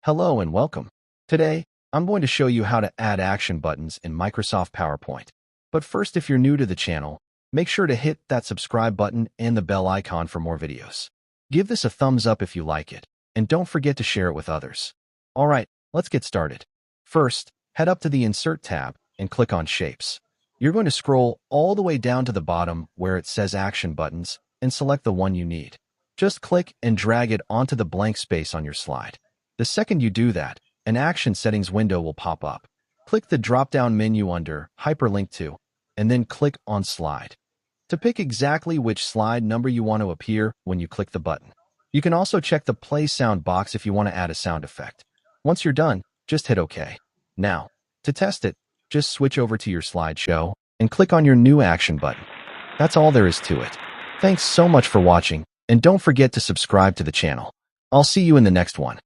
Hello and welcome. Today, I'm going to show you how to add action buttons in Microsoft PowerPoint. But first, if you're new to the channel, make sure to hit that subscribe button and the bell icon for more videos. Give this a thumbs up if you like it, and don't forget to share it with others. Alright, let's get started. First, head up to the Insert tab and click on Shapes. You're going to scroll all the way down to the bottom where it says Action Buttons and select the one you need. Just click and drag it onto the blank space on your slide. The second you do that, an Action Settings window will pop up. Click the drop-down menu under Hyperlink to, and then click on Slide to pick exactly which slide number you want to appear when you click the button. You can also check the Play Sound box if you want to add a sound effect. Once you're done, just hit OK. Now, to test it, just switch over to your slideshow and click on your new action button. That's all there is to it. Thanks so much for watching, and don't forget to subscribe to the channel. I'll see you in the next one.